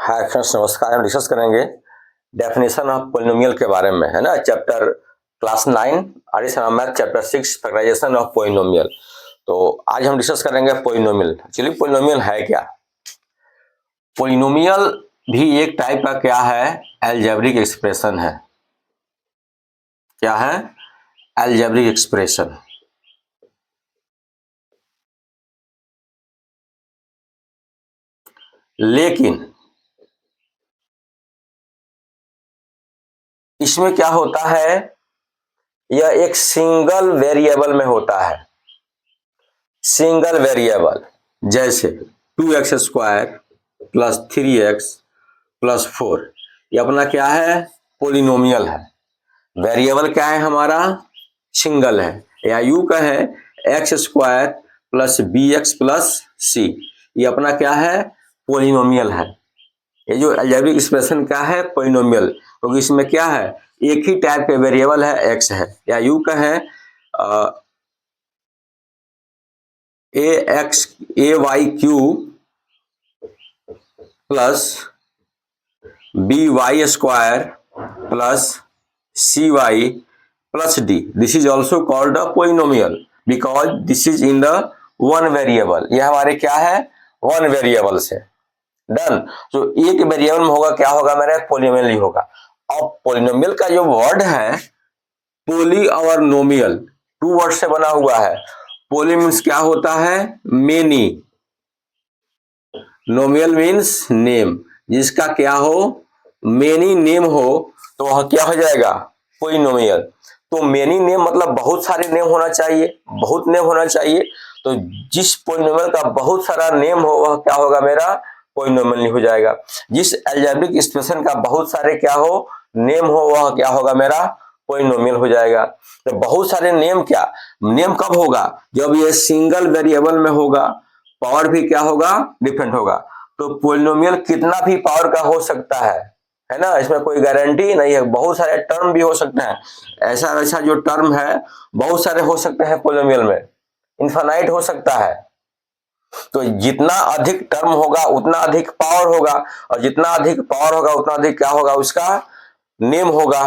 Hi friends, नमस्कार। हम discuss करेंगे डेफिनेशन ऑफ पोलिनोमियल के बारे में, है ना। Chapter class 9 edition math chapter 6 factorisation of polynomial. तो आज हम डिस्कस करेंगे पोलिनोमियल। चलिए, पोलिनोमियल है क्या? पोलिनोमियल भी एक टाइप का क्या है, अलजेब्रिक एक्सप्रेशन है। क्या है? Algebraic expression. लेकिन इसमें क्या होता है, यह एक सिंगल वेरिएबल में होता है। सिंगल वेरिएबल, जैसे 2x² प्लस 3x प्लस 4, ये अपना क्या है, पोलिनोमियल है। वेरिएबल क्या है हमारा, सिंगल है। या यू का है x² plus bx plus c, ये अपना क्या है, पोलिनोमियल है। ये जो अलजेब्रिक एक्सप्रेशन क्या है, पोलिनोमियल, क्योंकि इसमें क्या है, एक ही टाइप के वेरिएबल है, x है। या यू का है ay³ plus by² plus cy plus d। This is also called a polynomial because this is in the one variable. यह हमारे क्या है, वन वेरिएबल से। डन। तो एक वेरिएबल में होगा क्या होगा, मेरा पोलिनोमियल ही होगा। अब पोलिनोमियल का जो वर्ड है, पोली और नोमियल, टू वर्ड से बना हुआ है। पोली मीन्स क्या होता है, मेनी। नोमियल मीन्स नेम, जिसका क्या हो, मेनी नेम हो, तो वह क्या हो जाएगा, पोलिनोमियल। तो मेनी नेम मतलब बहुत सारे नेम होना चाहिए, बहुत नेम होना चाहिए। तो जिस पोलिनोमियल का बहुत सारा नेम हो, वह क्या होगा, मेरा पोलिनोमियल हो जाएगा। जिस अलजेब्रिक एक्सप्रेशन का बहुत सारे क्या हो, नेम हो, वह क्या होगा, मेरा पोलिनोमियल हो जाएगा। तो बहुत सारे नेम, क्या नेम कब होगा, जब ये सिंगल वेरिएबल में होगा, पावर भी क्या होगा, डिफरेंट होगा। तो पोलिनोमियल कितना भी पावर का हो सकता है ना, इसमें कोई गारंटी नहीं है। बहुत सारे टर्म भी हो सकते हैं, ऐसा ऐसा जो टर्म है बहुत सारे हो सकते हैं पोलिनोमियल में, इनफाइनाइट हो सकता है। तो जितना अधिक टर्म होगा उतना अधिक पावर होगा, और जितना अधिक पावर होगा उतना अधिक क्या होगा, उसका नेम होगा।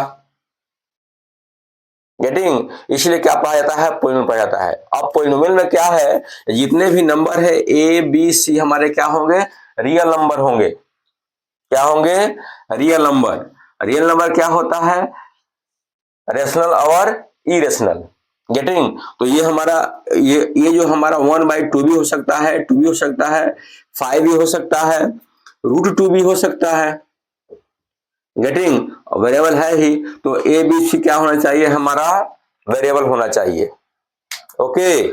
गेटिंग? इसलिए क्या पढ़ा जाता है, पोलिनोमियल पढ़ा जाता है। अब पोलिनोमियल में क्या है, जितने भी नंबर है ए बी सी हमारे क्या होंगे, रियल नंबर होंगे। क्या होंगे, रियल नंबर। रियल नंबर क्या होता है, रेशनल और इरेशनल। गेटिंग? तो ये हमारा ये जो हमारा 1/2 भी हो सकता है, 2 भी हो सकता है, 5 भी हो सकता है, √2 भी हो सकता है। गेटिंग? वेरिएबल है ही, तो ए बी सी क्या होना चाहिए, हमारा वेरिएबल होना चाहिए। ओके।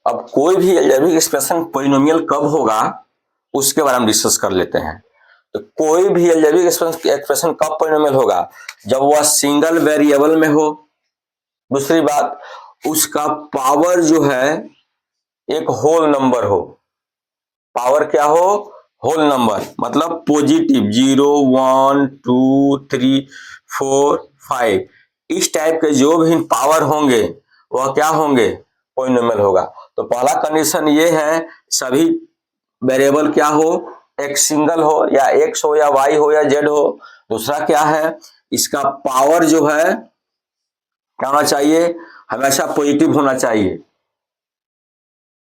अब कोई भी अलजेब्रिक एक्सप्रेशन पोलिनोमियल कब होगा, उसके बारे में डिस्कस कर लेते हैं। तो कोई भी अलजेब्रिक एक्सप्रेशन कब पोलिनोमियल होगा, जब वह सिंगल वेरिएबल में हो। दूसरी बात, उसका पावर जो है एक होल नंबर हो। पावर क्या हो, होल नंबर, मतलब पॉजिटिव 0 1 2 3 4 5, इस टाइप के जो भी पावर होंगे वह क्या होंगे, पोलिनोमियल होगा। तो पहला कंडीशन ये है, सभी वेरिएबल क्या हो, एक सिंगल हो, या एक्स हो या वाई हो या जेड हो। दूसरा क्या है, इसका पावर जो है क्या होना चाहिए, हमेशा पॉजिटिव होना चाहिए।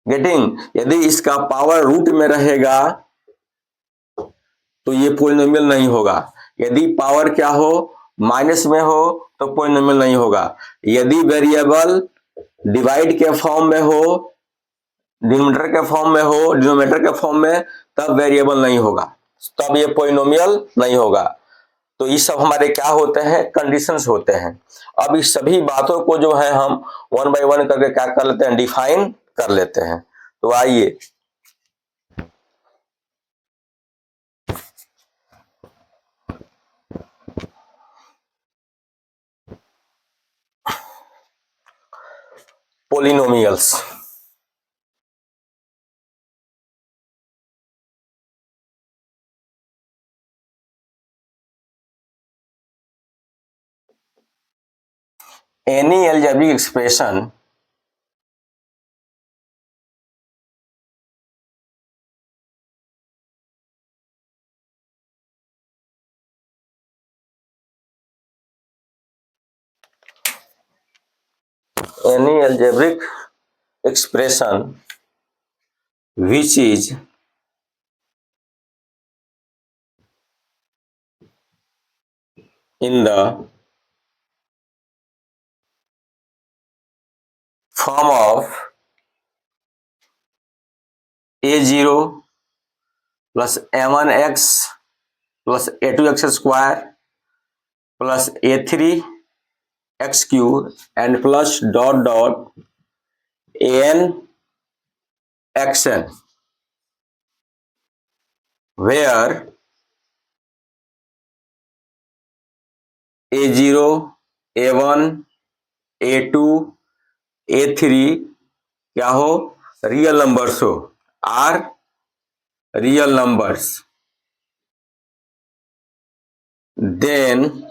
गेटिंग? यदि इसका पावर रूट में रहेगा तो ये पोलिनोमियल नहीं होगा। यदि पावर क्या हो, माइनस में हो, तो पोलिनोमियल नहीं होगा। यदि वेरिएबल डिवाइड के फॉर्म में हो, डिनोमिनेटर के फॉर्म में हो, डिनोमिनेटर के फॉर्म में, तब वेरिएबल नहीं होगा, तब ये पोलिनोमियल नहीं होगा। तो ये सब हमारे क्या होते हैं, कंडीशंस होते हैं। अब इस सभी बातों को जो है हम वन बाय वन करके क्या कर लेते हैं, डिफाइन कर लेते हैं। तो आइए, polynomials. Any algebraic expression any algebraic expression which is in the form of a0 plus m1x plus a2x square plus a3x cube and plus dot dot an xn, where a0 a1 a2 a3 क्या हो, real numbers हो, are real numbers, then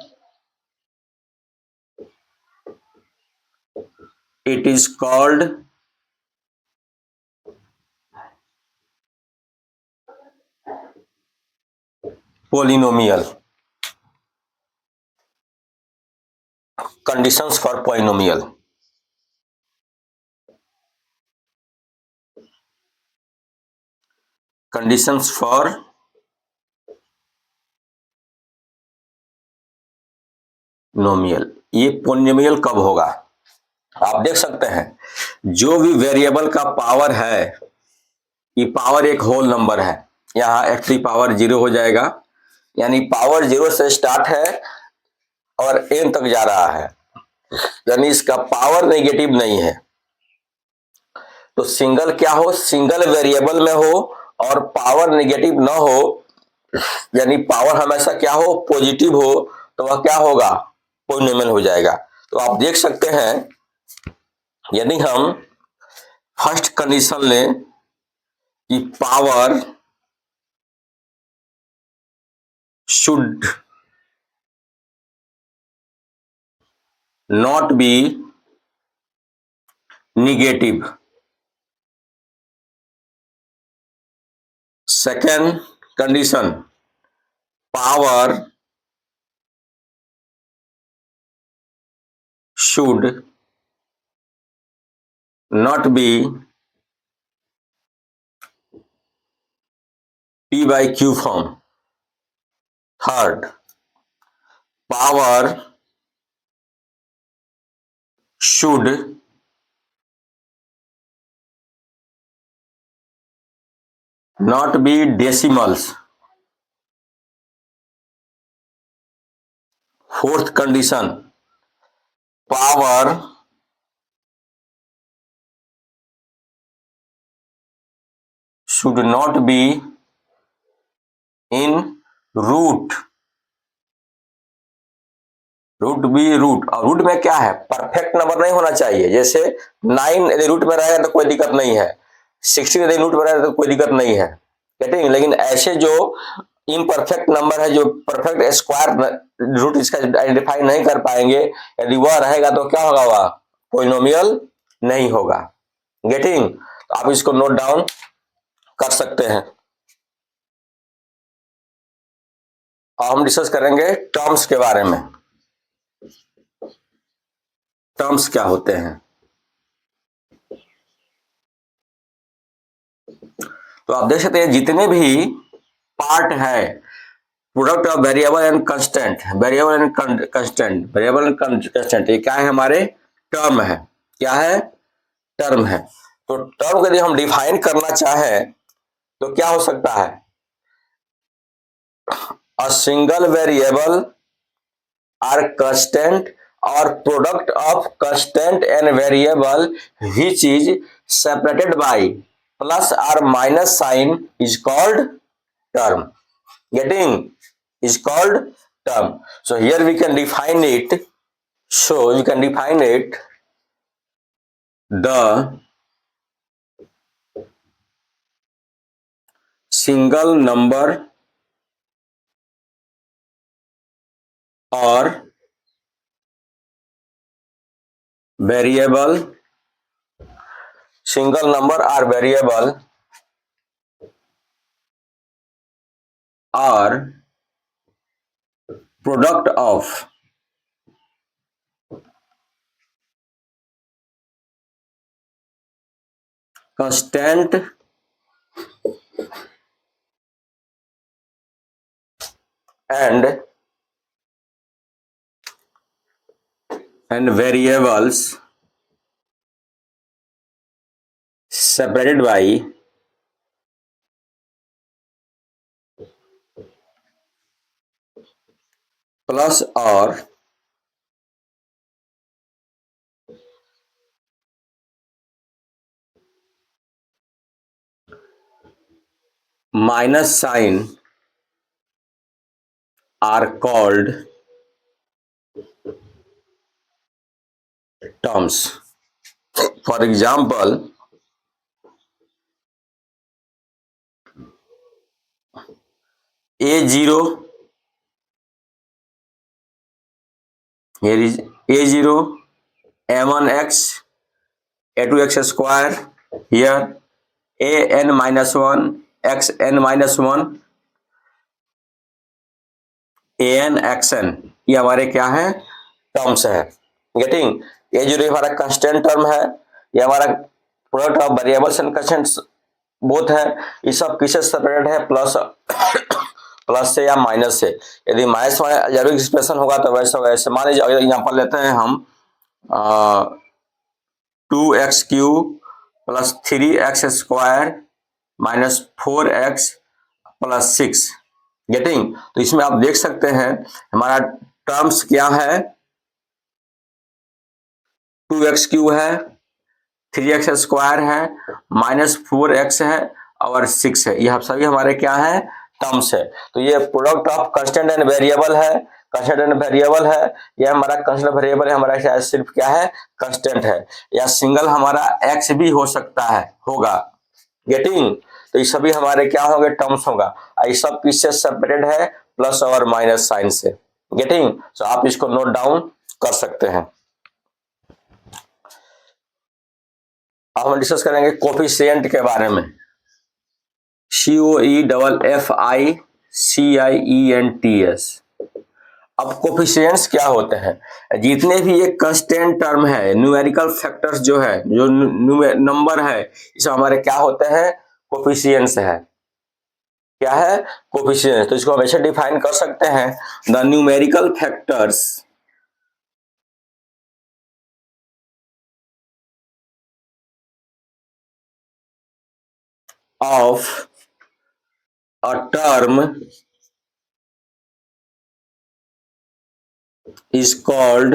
it is called polynomial. Conditions for polynomial. Conditions for नोमियल. ये polynomial कब होगा, आप देख सकते हैं जो भी वेरिएबल का पावर है, ये पावर एक होल नंबर है, यहाँ एक्स की पावर 0 हो जाएगा, यानी पावर 0 से स्टार्ट है और n तक जा रहा है, यानी इसका पावर नेगेटिव नहीं है. तो सिंगल क्या हो, सिंगल वेरिएबल में हो और पावर नेगेटिव ना हो, यानी पावर हमेशा क्या हो, पॉजिटिव हो, तो वह क्या होगा, पोलिनोमियल हो जाएगा. तो आप देख सकते हैं यदि हम फर्स्ट कंडीशन लें कि power should not be negative, second condition power should not be p by q form, third power should not be decimals, fourth condition power should not be in root, root B root, और root में क्या है, perfect number नहीं होना चाहिए, जैसे 9 यदि root में रहेगा तो कोई दिक्कत नहीं है, 16 यदि रूट में रहेगा तो कोई दिक्कत नहीं है, कहते हैं. लेकिन ऐसे जो इम्परफेक्ट नंबर है, जो परफेक्ट स्क्वायर रूट इसका आइडेंटिफाई नहीं कर पाएंगे, यदि वह रहेगा तो क्या होगा, वह पॉलिनोमियल नहीं होगा. गेटिंग, आप इसको नोट डाउन कर सकते हैं. और हम डिस्कस करेंगे टर्म्स के बारे में. टर्म्स क्या होते हैं, तो आप देख सकते हैं जितने भी पार्ट है, product of variable and constant, variable and constant, variable and constant, ये क्या है, हमारे टर्म है. क्या है, टर्म है. तो टर्म को यदि हम डिफाइन करना चाहें तो क्या हो सकता है, a single variable or constant और product of constant and variable which is separated by plus और minus sign is called term. Getting, is called term. So here we can define it. So you can define it, the single number or variable, single number or variable or product of constant and variables separated by plus or minus sign are called terms. For example, a0, here is a0, a1x, a2x square, here an minus 1, xn minus 1, an xn, ये हमारे क्या है, terms है. Getting. ये जो हमारा constant term है, ये हमारा product of variables and constants both है. ये सब किससे सेपरेटेड है, प्लस प्लस से या माइनस से. यदि माइनस वाला जरूर एक्सप्रेशन होगा तो वैसे होगा. ऐसे मान लीजिए एग्जाम्पल लेते हैं हम 2x³ plus 3x square minus 4x plus 6. Getting. तो इसमें आप देख सकते हैं हमारा टर्म्स क्या है, 2x³ है, 3x स्क्वायर है, माइनस 4x है और 6 है. यह सभी हमारे क्या है, टर्म्स है. तो ये product of constant and variable है. कांस्टेंट एंड वेरिएबल है, यह हमारा कांस्टेंट वेरिएबल है, हमारा सिर्फ क्या है, कांस्टेंट है. या सिंगल हमारा x भी हो सकता है, होगा. गेटिंग. तो ये सभी हमारे क्या होंगे, टर्म्स होगा. ये सब किससे सेपरेटेड है, प्लस और माइनस साइन से. गेटिंग. तो आप इसको नोट डाउन कर सकते हैं. अब हम डिस्कस करेंगे कोफिशिएंट के बारे में. COEFFICIENTS. अब कोफिशिएंट्स क्या होते हैं, जितने भी एक कांस्टेंट टर्म है, न्यूमेरिकल फैक्टर्स जो है, जो नंबर है, इसे हमारे क्या होते हैं, कोफिशिएंट्स है. क्या है, कोफिशिएंट्स. तो इसको हम ऐसे डिफाइन कर सकते हैं, the numerical factors of a term is called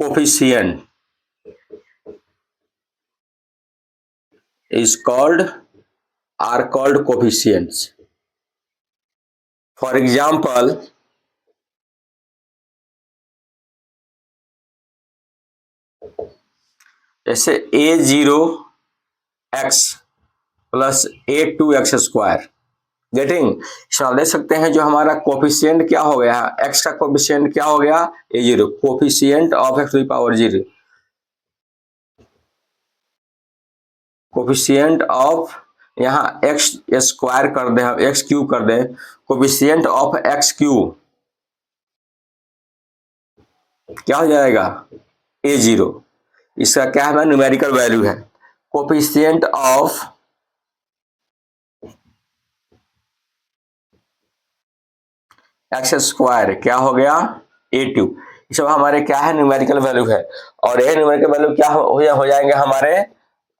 coefficient, are called coefficients. For example, जैसे a0x plus a2x square. Getting. आप देख सकते हैं जो हमारा कोफिशिएंट क्या हो गया, x का कोफिशिएंट क्या हो गया, a0, coefficient of x to the power 0, coefficient of, यहाँ x स्क्वायर कर दें, हम x³ कर दें, कोफिशिएंट ऑफ x³ क्या हो जाएगा, a0. इसका क्या है, न्यूमेरिकल वैल्यू है. कोफिशिएंट ऑफ एक्स स्क्वायर क्या हो गया, a2. ये सब हमारे क्या है, न्यूमेरिकल वैल्यू है. और ये न्यूमेरिकल वैल्यू क्या हो जाएंगे, हमारे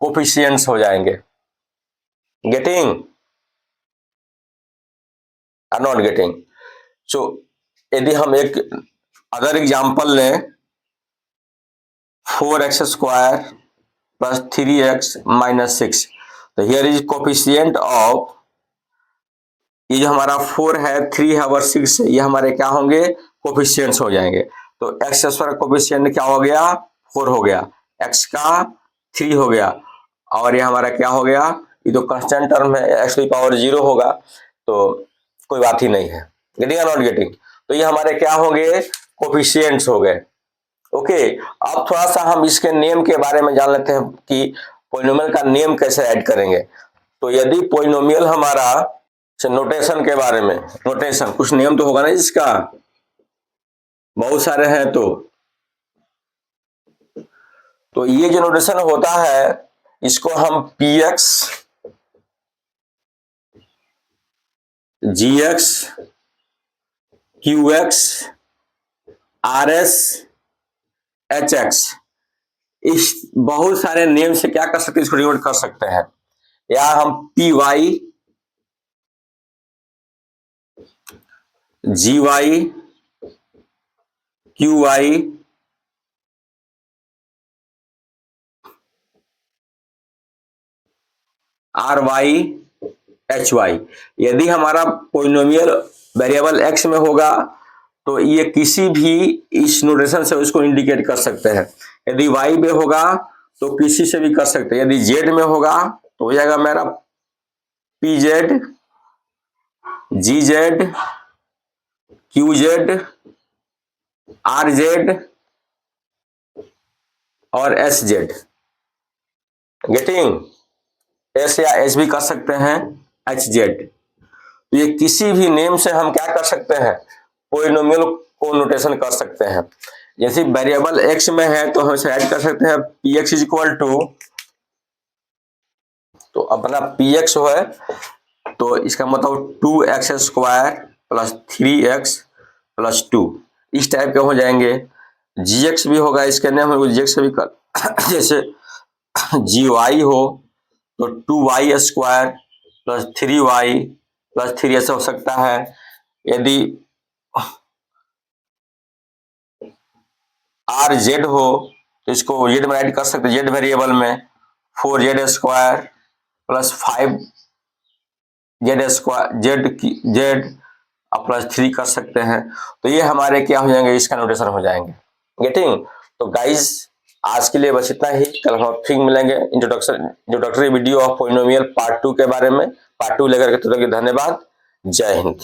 कोफिशिएंट्स हो जाएंगे. Getting or not getting. So यदि हम एक अदर एग्जांपल लें, 4x square plus 3x minus 6. तो हियर इज कोफिशिएंट ऑफ, ये जो हमारा 4 है, 3 है और 6 है, ये हमारे क्या होंगे, कोफिशिएंट्स हो जाएंगे. तो x स्क्वायर कोफिशिएंट क्या हो गया, 4 हो गया, x का 3 हो गया, और ये हमारा क्या हो गया, ये तो कांस्टेंट टर्म है, x की पावर 0 होगा, तो कोई बात ही नहीं है. गेटिंग या नॉट गेटिंग. तो ये हमारे क्या होंगे, कोफिशिएंट्स हो गए. ओके. अब थोड़ा सा हम इसके नेम के बारे में जान लेते हैं कि पॉलिनोमियल का नेम कैसे ऐड करेंगे. तो यदि पॉलिनोमियल हमारा, नोटेशन के बारे में, नोटेशन कुछ नियम तो होगा ना इसका, बहुत सारे हैं. तो ये जो नोटेशन होता है, इसको हम px, gx, qx, rs, hx, इस बहुत सारे नेम से क्या कर सकते हैं, इसको डिनोट कर सकते हैं। या हम py, gy, qy, ry, hy, यदि हमारा पोलिनोमियल वेरिएबल x में होगा तो ये किसी भी इस नोटेशन से उसको इंडिकेट कर सकते हैं। यदि y में होगा तो किसी से भी कर सकते हैं। यदि z में होगा तो हो जाएगा मेरा pz, gz, qz, rz और sz। गेटिंग? s या h भी कर सकते हैं, hz। तो ये किसी भी नेम से हम क्या कर सकते हैं, पोलिनोमियल को नोटेशन कर सकते हैं। जैसे वेरिएबल x में है तो हम इसे ऐड कर सकते हैं px इज इक्वल टू, तो अपना px है तो इसका मतलब 2x square plus 3x plus 2, इस टाइप के हो जाएंगे। gx भी होगा, इसके नेम हम gx से भी कर जैसे gy हो तो 2y square plus 3y plus 3 ऐसा हो सकता है। यदि rz हो तो इसको z में ऐड कर सकते हैं, z वेरिएबल में 4z square plus 5z square z plus 3 कर सकते हैं। तो ये हमारे क्या हो जाएंगे, इसका नोटेशन हो जाएंगे। गेटिंग? तो गाइज आज के लिए बस इतना ही। कल हम फिर मिलेंगे introductory video of polynomial part 2 के बारे में। पार्ट 2 लेकर के, तो धन्यवाद। जय हिंद।